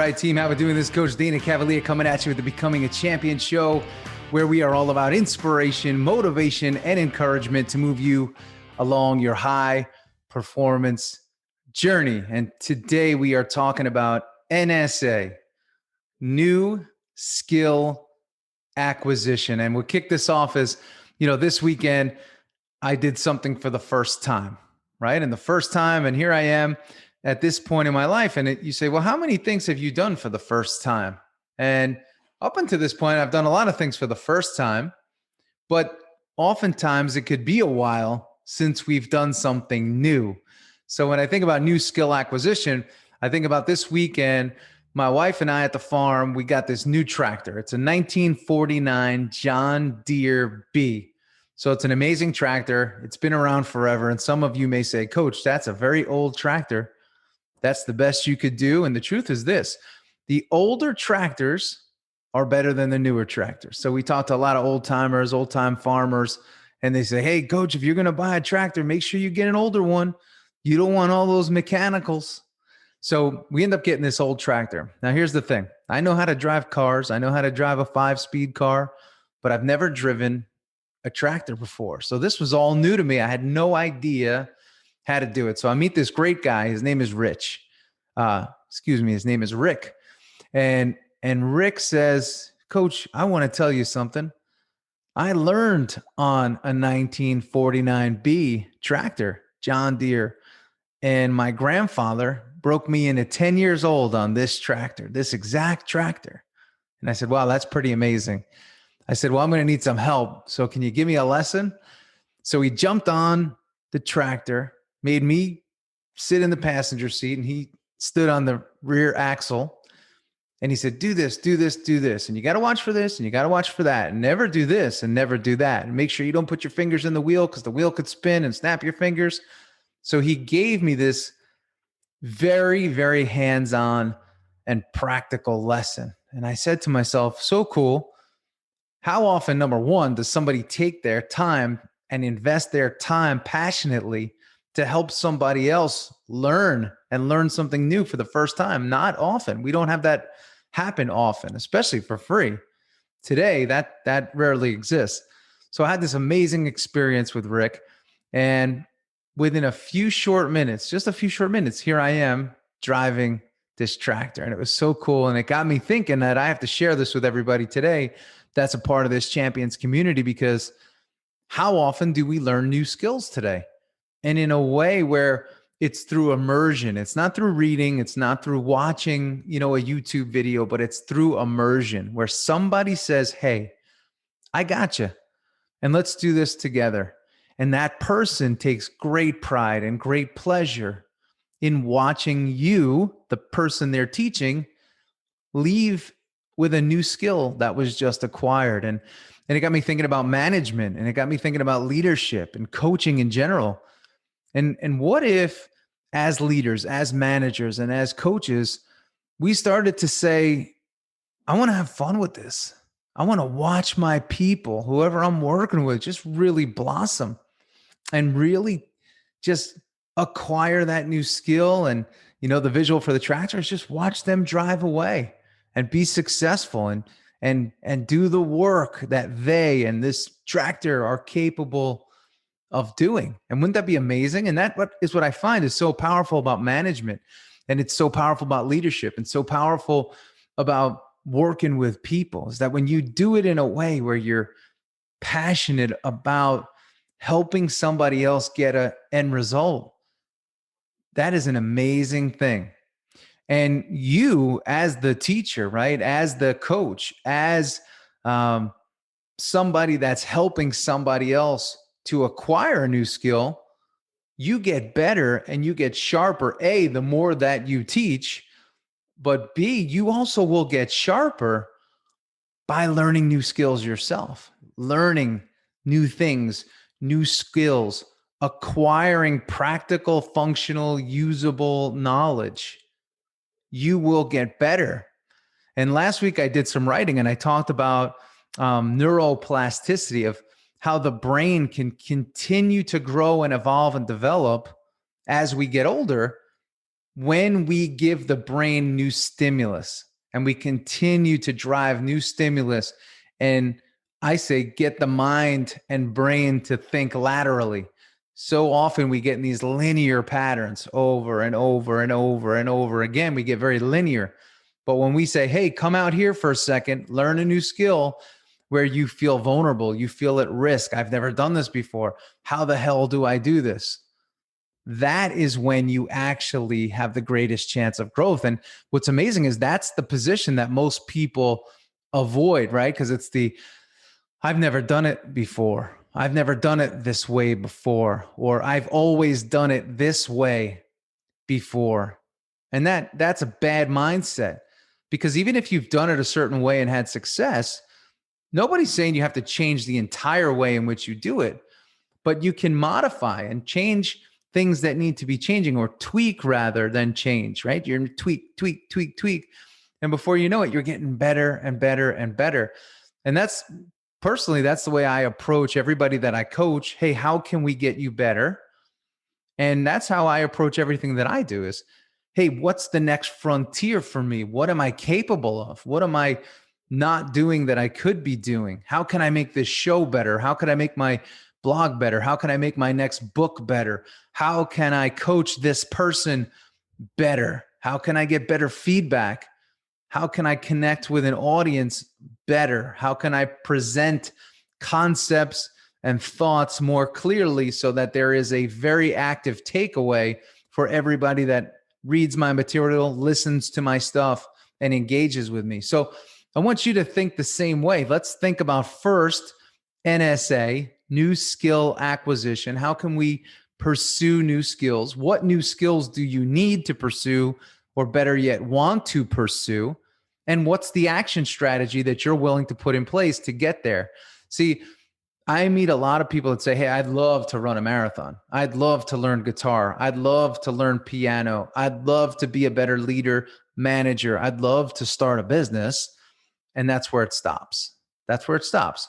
right, team, how we doing? This is Coach Dana Cavalea coming at you with the Becoming a Champion show, where we are all about inspiration, motivation, and encouragement to move you along your high performance journey. And today we are talking about NSA, new skill acquisition. And we'll kick this off as, this weekend I did something for the first time, right? And the first time, and here I am at this point in my life. And you say, well, how many things have you done for the first time? And up until this point, I've done a lot of things for the first time, but oftentimes it could be a while since we've done something new. So when I think about new skill acquisition, I think about this weekend, my wife and I at the farm, we got this new tractor. It's a 1949 John Deere B. So it's an amazing tractor. It's been around forever. And some of you may say, Coach, that's a very old tractor. That's the best you could do. And the truth is this, the older tractors are better than the newer tractors. So we talked to a lot of old timers, old time farmers, and they say, hey, Coach, if you're going to buy a tractor, make sure you get an older one. You don't want all those mechanicals. So we end up getting this old tractor. Now, here's the thing. I know how to drive cars. I know how to drive a 5-speed car, but I've never driven a tractor before. So this was all new to me. I had no idea how to do it. So I meet this great guy. His name is Rich. His name is Rick. And Rick says, Coach, I want to tell you something. I learned on a 1949B tractor, John Deere, and my grandfather broke me into 10 years old on this tractor, this exact tractor. And I said, wow, that's pretty amazing. I said, well, I'm going to need some help. So can you give me a lesson? So he jumped on the tractor, made me sit in the passenger seat, and he stood on the rear axle. And he said, do this, do this, do this. And you got to watch for this, and you got to watch for that. And never do this and never do that. And make sure you don't put your fingers in the wheel because the wheel could spin and snap your fingers. So he gave me this very, very hands-on and practical lesson. And I said to myself, so cool. How often, number one, does somebody take their time and invest their time passionately to help somebody else learn something new for the first time? Not often. We don't have that happen often, especially for free. Today, that rarely exists. So I had this amazing experience with Rick, and within just a few short minutes, here I am driving this tractor. And it was so cool. And it got me thinking that I have to share this with everybody today that's a part of this champions community, because how often do we learn new skills today? And in a way where it's through immersion. It's not through reading. It's not through watching, a YouTube video, but it's through immersion where somebody says, hey, I got you, and let's do this together. And that person takes great pride and great pleasure in watching you, the person they're teaching, leave with a new skill that was just acquired. And it got me thinking about management, and it got me thinking about leadership and coaching in general. And what if, as leaders, as managers, and as coaches, we started to say, I want to have fun with this. I want to watch my people, whoever I'm working with, just really blossom and really just acquire that new skill. And, the visual for the tractor is just watch them drive away and be successful and do the work that they and this tractor are capable of doing. And wouldn't that be amazing? And that is what I find is so powerful about management, and it's so powerful about leadership, and so powerful about working with people, is that when you do it in a way where you're passionate about helping somebody else get an end result, that is an amazing thing. And you, as the teacher, right, as the coach, as somebody that's helping somebody else to acquire a new skill, you get better and you get sharper. A, the more that you teach, but B, you also will get sharper by learning new skills yourself, learning new things, new skills, acquiring practical, functional, usable knowledge. You will get better. And last week I did some writing, and I talked about neuroplasticity, of how the brain can continue to grow and evolve and develop as we get older, when we give the brain new stimulus and we continue to drive new stimulus, and I say get the mind and brain to think laterally. So often we get in these linear patterns over and over and over and over again. We get very linear. But when we say, hey, come out here for a second, learn a new skill where you feel vulnerable, you feel at risk. I've never done this before. How the hell do I do this? That is when you actually have the greatest chance of growth. And what's amazing is that's the position that most people avoid, right? Because it's the, I've never done it before. I've never done it this way before, or I've always done it this way before. And that's a bad mindset, because even if you've done it a certain way and had success, nobody's saying you have to change the entire way in which you do it, but you can modify and change things that need to be changing, or tweak rather than change, right? You're tweak, tweak, tweak, tweak. And before you know it, you're getting better and better and better. And that's personally, that's the way I approach everybody that I coach. Hey, how can we get you better? And that's how I approach everything that I do is, hey, what's the next frontier for me? What am I capable of? What am I not doing that I could be doing? How can I make this show better? How can I make my blog better? How can I make my next book better? How can I coach this person better? How can I get better feedback? How can I connect with an audience better? How can I present concepts and thoughts more clearly so that there is a very active takeaway for everybody that reads my material, listens to my stuff, and engages with me? So I want you to think the same way. Let's think about first NSA, new skill acquisition. How can we pursue new skills? What new skills do you need to pursue, or better yet, want to pursue? And what's the action strategy that you're willing to put in place to get there? See, I meet a lot of people that say, hey, I'd love to run a marathon. I'd love to learn guitar. I'd love to learn piano. I'd love to be a better leader, manager. I'd love to start a business. And that's where it stops. That's where it stops.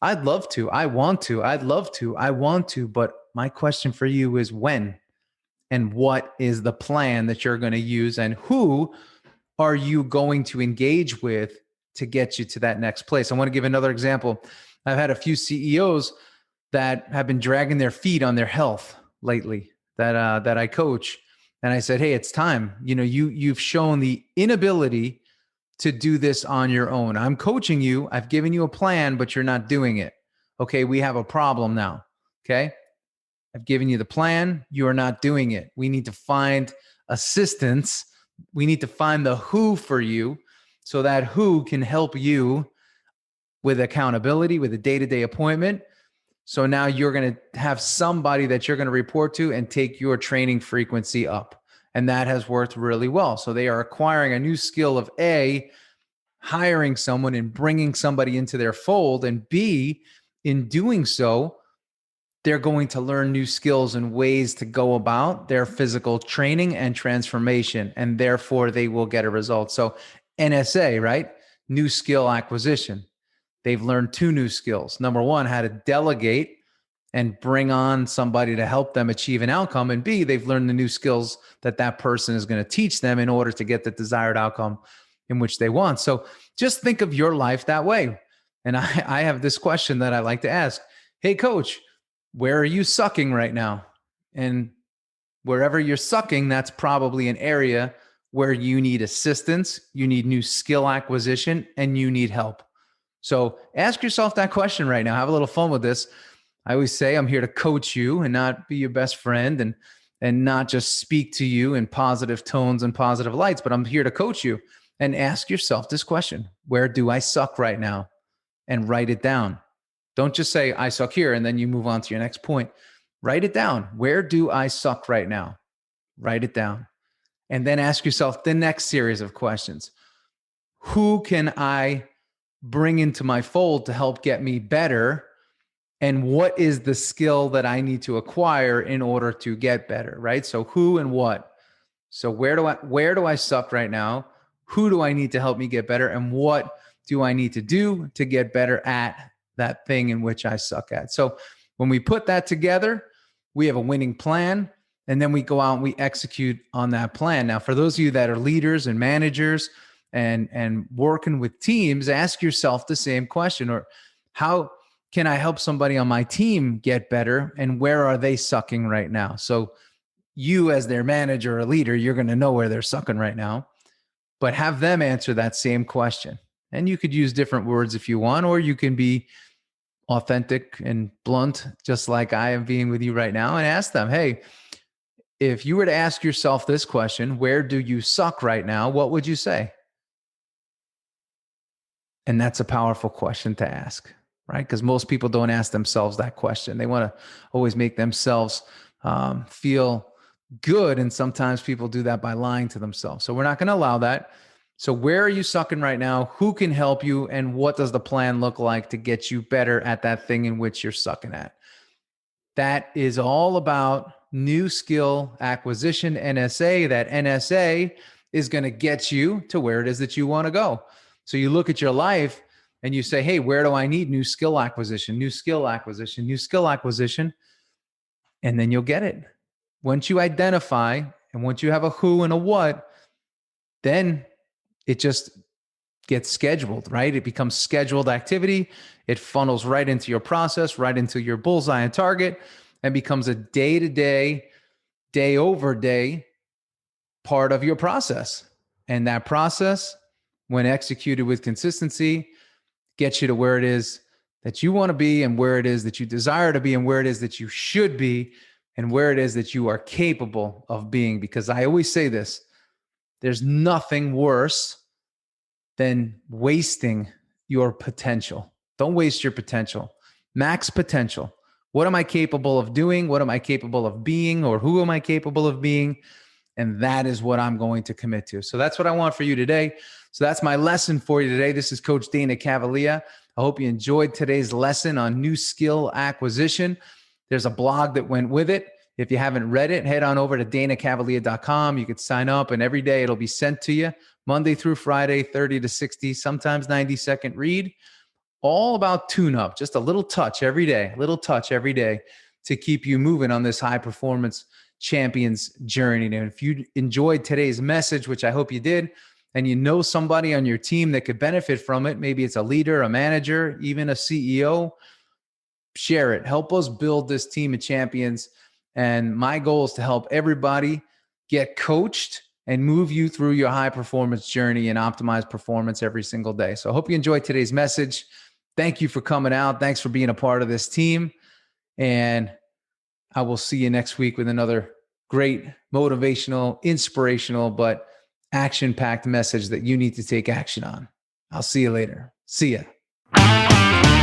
I'd love to. I want to. I'd love to. I want to. But my question for you is when, and what is the plan that you're going to use, and who are you going to engage with to get you to that next place? I want to give another example. I've had a few CEOs that have been dragging their feet on their health lately that I coach. And I said, hey, it's time. You've shown the inability to do this on your own. I'm coaching you. I've given you a plan, but you're not doing it. Okay, we have a problem now. Okay, I've given you the plan. You are not doing it. We need to find assistance. We need to find the who for you, so that who can help you with accountability, with a day-to-day appointment. So now you're going to have somebody that you're going to report to and take your training frequency up. And that has worked really well. So they are acquiring a new skill of A, hiring someone and bringing somebody into their fold, and B, in doing so, they're going to learn new skills and ways to go about their physical training and transformation, and therefore they will get a result. So NSA, right? New skill acquisition. They've learned two new skills. Number one, how to delegate and bring on somebody to help them achieve an outcome. And B, they've learned the new skills that that person is going to teach them in order to get the desired outcome in which they want. So just think of your life that way. And I have this question that I like to ask. Hey, coach, where are you sucking right now? And wherever you're sucking, that's probably an area where you need assistance, you need new skill acquisition, and you need help. So ask yourself that question right now. Have a little fun with this. I always say I'm here to coach you and not be your best friend, and not just speak to you in positive tones and positive lights, but I'm here to coach you. And ask yourself this question: where do I suck right now? And write it down. Don't just say I suck here and then you move on to your next point. Write it down. Where do I suck right now? Write it down. And then ask yourself the next series of questions. Who can I bring into my fold to help get me better? And what is the skill that I need to acquire in order to get better, right? So who and what. So where do I suck right now? Who do I need to help me get better? And what do I need to do to get better at that thing in which I suck at? So when we put that together, we have a winning plan. And then we go out and we execute on that plan. Now, for those of you that are leaders and managers and working with teams, ask yourself the same question, or how can I help somebody on my team get better? And where are they sucking right now? So you, as their manager or leader, you're going to know where they're sucking right now, but have them answer that same question. And you could use different words if you want, or you can be authentic and blunt, just like I am being with you right now, and ask them, hey, if you were to ask yourself this question, where do you suck right now? What would you say? And that's a powerful question to ask, right? Because most people don't ask themselves that question. They want to always make themselves feel good. And sometimes people do that by lying to themselves. So we're not going to allow that. So where are you sucking right now? Who can help you? And what does the plan look like to get you better at that thing in which you're sucking at? That is all about new skill acquisition, NSA. That NSA is going to get you to where it is that you want to go. So you look at your life and you say, hey, where do I need new skill acquisition, new skill acquisition, new skill acquisition? And then you'll get it. Once you identify and once you have a who and a what, then it just gets scheduled, right? It becomes scheduled activity. It funnels right into your process, right into your bullseye and target, and becomes a day-to-day, day-over-day part of your process. And that process, when executed with consistency, gets you to where it is that you want to be, and where it is that you desire to be, and where it is that you should be, and where it is that you are capable of being. Because I always say this, there's nothing worse than wasting your potential. Don't waste your potential. Max potential. What am I capable of doing? What am I capable of being? Or who am I capable of being? And that is what I'm going to commit to. So that's what I want for you today. So that's my lesson for you today. This is Coach Dana Cavalea. I hope you enjoyed today's lesson on new skill acquisition. There's a blog that went with it. If you haven't read it, head on over to danacavalea.com. You could sign up, and every day it'll be sent to you, Monday through Friday, 30 to 60, sometimes 90-second read, all about tune-up, just a little touch every day to keep you moving on this high-performance champions journey. And if you enjoyed today's message, which I hope you did, and you know somebody on your team that could benefit from it, maybe it's a leader, a manager, even a CEO, share it. Help us build this team of champions. And my goal is to help everybody get coached and move you through your high performance journey and optimize performance every single day. So I hope you enjoyed today's message. Thank you for coming out. Thanks for being a part of this team. And I will see you next week with another great motivational, inspirational, but action-packed message that you need to take action on. I'll see you later. See ya.